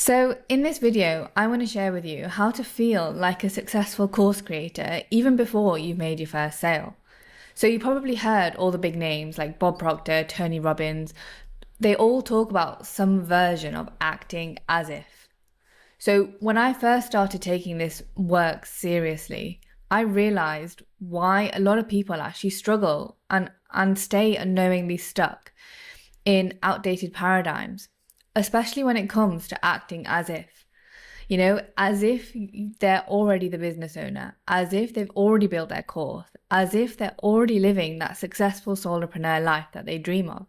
So in this video, I want to share with you how to feel like a successful course creator even before you've made your first sale. So you probably heard all the big names like Bob Proctor, Tony Robbins. They all talk about some version of acting as if. So when I first started taking this work seriously, I realized why a lot of people actually struggle and stay unknowingly stuck in outdated paradigms, especially when it comes to acting as if. As if they're already the business owner, as if they've already built their course, as if they're already living that successful solopreneur life that they dream of.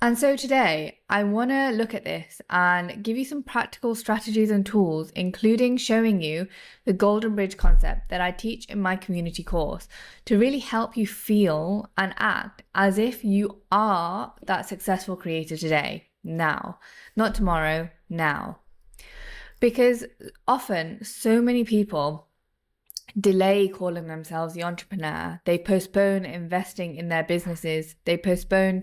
And so today, I want to look at this and give you some practical strategies and tools, including showing you the Golden Bridge concept that I teach in my community course to really help you feel and act as if you are that successful creator today, now, not tomorrow, now. Because often so many people delay calling themselves the entrepreneur. They postpone investing in their businesses. They postpone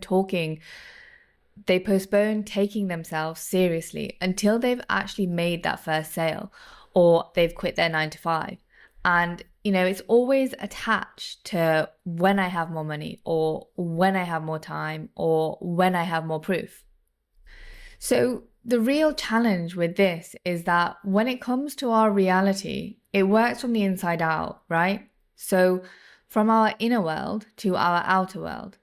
taking themselves seriously until they've actually made that first sale or they've quit their 9 to 5. And, it's always attached to when I have more money or when I have more time or when I have more proof. So the real challenge with this is that when it comes to our reality, it works from the inside out, right? So from our inner world to our outer world.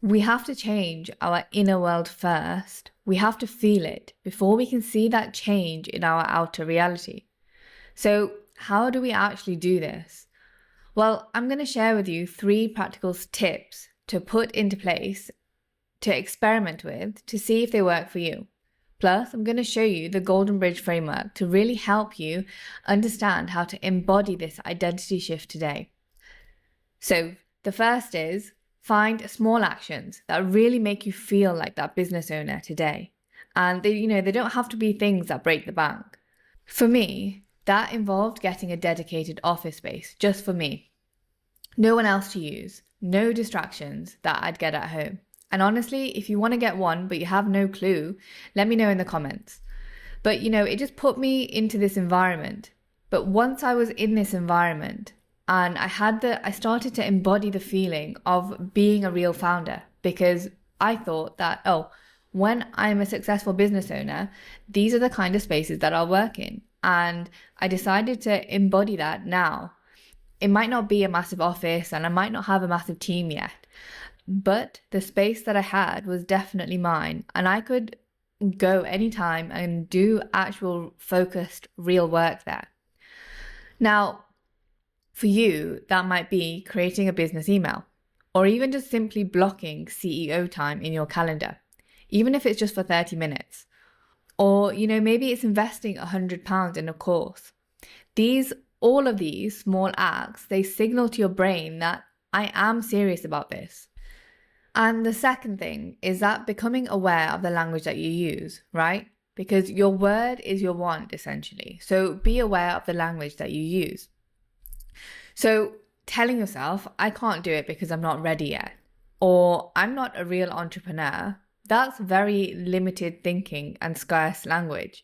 We have to change our inner world first. We have to feel it before we can see that change in our outer reality. So how do we actually do this? Well, I'm going to share with you 3 practical tips to put into place, to experiment with, to see if they work for you. Plus, I'm going to show you the Golden Bridge framework to really help you understand how to embody this identity shift today. So the first is find small actions that really make you feel like that business owner today. And they don't have to be things that break the bank. For me, that involved getting a dedicated office space just for me. No one else to use, no distractions that I'd get at home. And honestly, if you want to get one, but you have no clue, let me know in the comments. But it just put me into this environment. But once I was in this environment and I started to embody the feeling of being a real founder, because I thought that, when I'm a successful business owner, these are the kind of spaces that I'll work in. And I decided to embody that now. It might not be a massive office and I might not have a massive team yet, but the space that I had was definitely mine, and I could go anytime and do actual focused real work there. Now, for you, that might be creating a business email, or even just simply blocking CEO time in your calendar, even if it's just for 30 minutes. Or, maybe it's investing £100 in a course. All of these small acts, they signal to your brain that I am serious about this. And the second thing is that becoming aware of the language that you use, right? Because your word is your want, essentially. So be aware of the language that you use. So telling yourself, I can't do it because I'm not ready yet, or I'm not a real entrepreneur, that's very limited thinking and scarce language.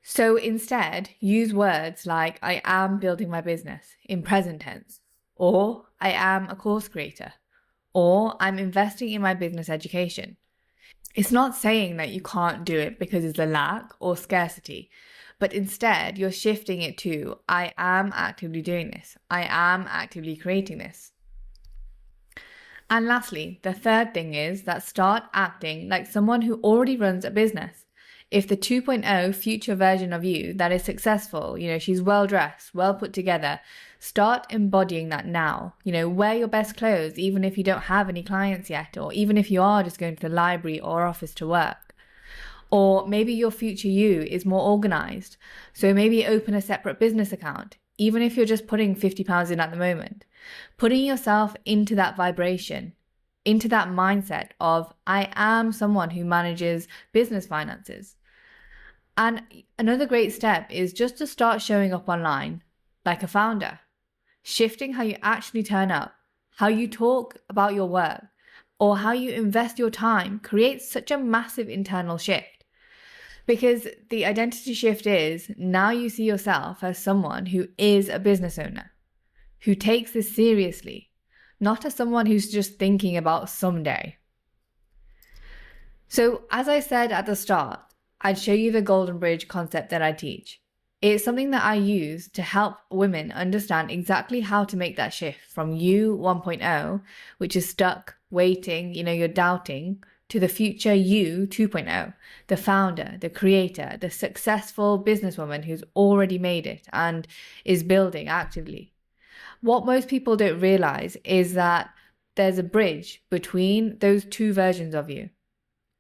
So instead, use words like I am building my business in present tense, or I am a course creator, or I'm investing in my business education. It's not saying that you can't do it because it's a lack or scarcity, but instead you're shifting it to I am actively doing this. I am actively creating this. And lastly, the third thing is that start acting like someone who already runs a business. If the 2.0 future version of you that is successful, she's well dressed, well put together, start embodying that now. Wear your best clothes, even if you don't have any clients yet, or even if you are just going to the library or office to work. Or maybe your future you is more organized. So maybe open a separate business account, even if you're just putting £50 in at the moment. Putting yourself into that vibration, into that mindset of I am someone who manages business finances. And another great step is just to start showing up online like a founder, shifting how you actually turn up, how you talk about your work, or how you invest your time creates such a massive internal shift. Because the identity shift is now you see yourself as someone who is a business owner, who takes this seriously, not as someone who's just thinking about someday. So, as I said at the start, I'd show you the golden bridge concept that I teach. It's something that I use to help women understand exactly how to make that shift from you 1.0, which is stuck, waiting, you're doubting, to the future you 2.0, the founder, the creator, the successful businesswoman who's already made it and is building actively. What most people don't realize is that there's a bridge between those two versions of you.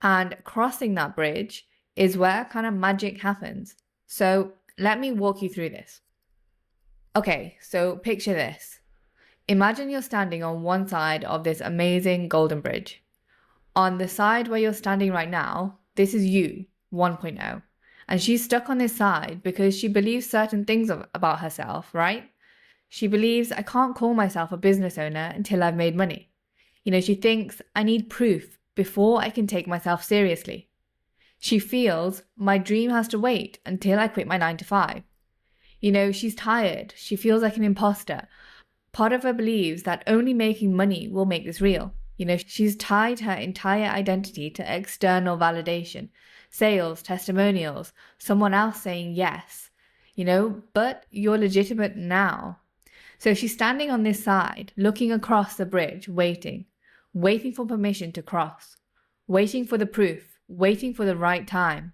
And crossing that bridge is where kind of magic happens. So let me walk you through this. Okay, so picture this. Imagine you're standing on one side of this amazing golden bridge. On the side where you're standing right now, this is you, 1.0. And she's stuck on this side because she believes certain things about herself, right? She believes, I can't call myself a business owner until I've made money. She thinks, I need proof before I can take myself seriously. She feels, my dream has to wait until I quit my 9 to 5. She's tired. She feels like an imposter. Part of her believes that only making money will make this real. She's tied her entire identity to external validation, sales, testimonials, someone else saying yes, but you're legitimate now. So she's standing on this side, looking across the bridge, waiting for permission to cross, waiting for the proof, waiting for the right time.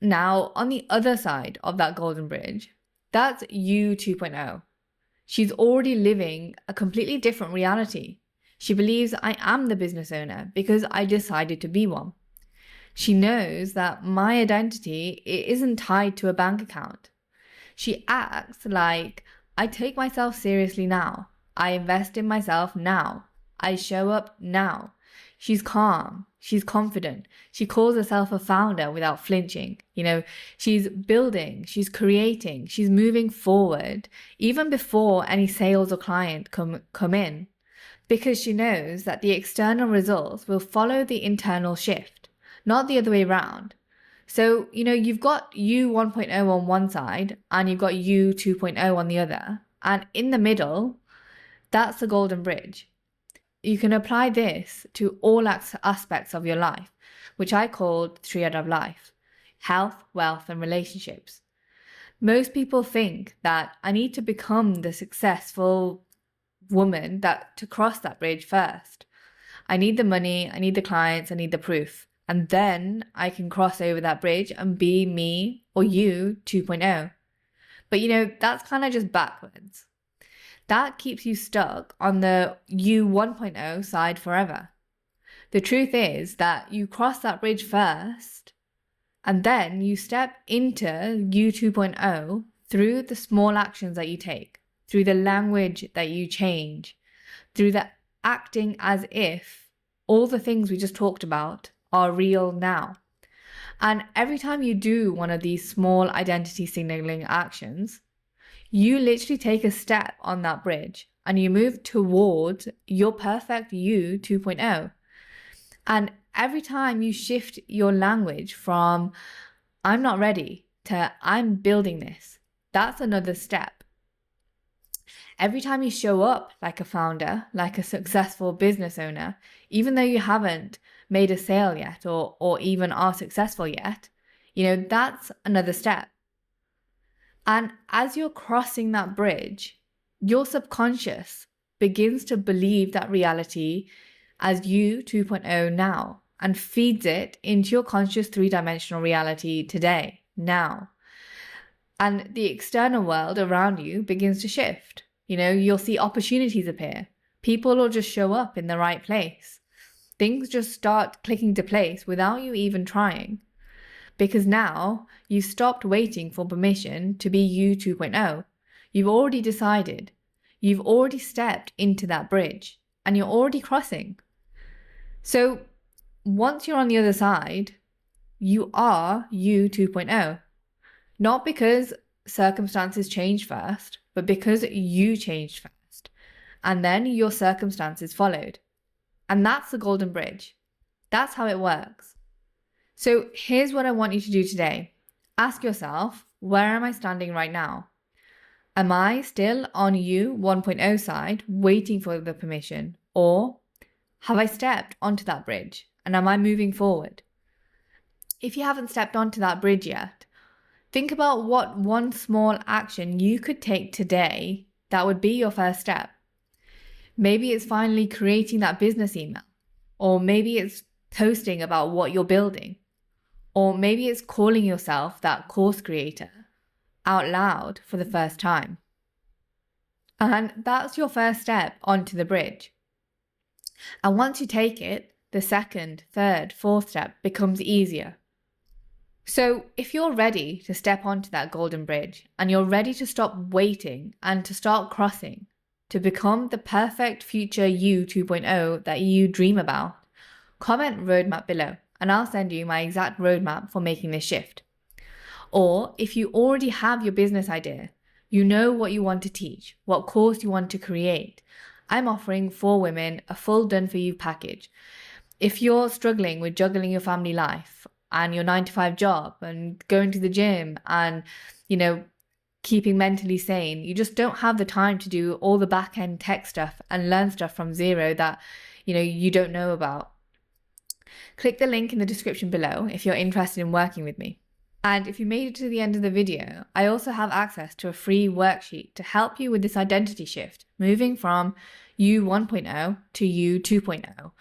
Now, on the other side of that golden bridge, that's you 2.0. She's already living a completely different reality. She believes I am the business owner because I decided to be one. She knows that my identity isn't tied to a bank account. She acts like I take myself seriously now. I invest in myself now. I show up now. She's calm. She's confident. She calls herself a founder without flinching. She's building, she's creating, she's moving forward, even before any sales or client come in, because she knows that the external results will follow the internal shift, not the other way around. So, you've got you 1.0 on one side and you've got you 2.0 on the other. And in the middle, that's the golden bridge. You can apply this to all aspects of your life, which I call the triad of life: health, wealth, and relationships. Most people think that I need to become the successful woman to cross that bridge first. I need the money, I need the clients, I need the proof. And then I can cross over that bridge and be me or you 2.0. But that's kind of just backwards. That keeps you stuck on the you 1.0 side forever. The truth is that you cross that bridge first, and then you step into you 2.0 through the small actions that you take, through the language that you change, through the acting as if all the things we just talked about are real now. And every time you do one of these small identity signaling actions, you literally take a step on that bridge and you move towards your perfect you 2.0. And every time you shift your language from I'm not ready to I'm building this, that's another step. Every time you show up like a founder, like a successful business owner, even though you haven't made a sale yet or even are successful yet, that's another step. And as you're crossing that bridge, your subconscious begins to believe that reality as you 2.0 now and feeds it into your conscious 3-dimensional reality today, now. And the external world around you begins to shift. You'll see opportunities appear. People will just show up in the right place. Things just start clicking to place without you even trying. Because now you've stopped waiting for permission to be you 2.0. You've already decided. You've already stepped into that bridge and you're already crossing. So once you're on the other side, you are you 2.0. Not because circumstances changed first, but because you changed first. And then your circumstances followed. And that's the golden bridge. That's how it works. So here's what I want you to do today. Ask yourself, where am I standing right now? Am I still on you 1.0 side, waiting for the permission? Or have I stepped onto that bridge and am I moving forward? If you haven't stepped onto that bridge yet, think about what one small action you could take today that would be your first step. Maybe it's finally creating that business email, or maybe it's posting about what you're building, or maybe it's calling yourself that course creator out loud for the first time. And that's your first step onto the bridge. And once you take it, the second, third, fourth step becomes easier. So if you're ready to step onto that golden bridge and you're ready to stop waiting and to start crossing to become the perfect future you 2.0 that you dream about, comment roadmap below and I'll send you my exact roadmap for making this shift. Or if you already have your business idea, you know what you want to teach, what course you want to create, I'm offering for women a full done for you package. If you're struggling with juggling your family life and your 9-to-5 job and going to the gym and, keeping mentally sane, you just don't have the time to do all the back end tech stuff and learn stuff from zero that, you don't know about. Click the link in the description below if you're interested in working with me. And if you made it to the end of the video, I also have access to a free worksheet to help you with this identity shift, moving from you 1.0 to you 2.0.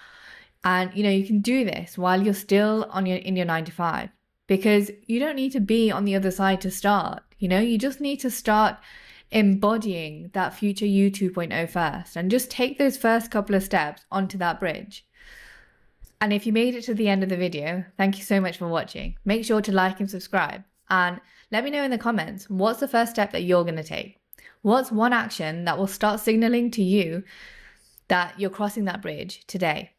And, you can do this while you're still in your 9-to-5, because you don't need to be on the other side to start. You just need to start embodying that future you 2.0 first and just take those first couple of steps onto that bridge. And if you made it to the end of the video, thank you so much for watching. Make sure to like and subscribe and let me know in the comments, what's the first step that you're going to take? What's one action that will start signaling to you that you're crossing that bridge today?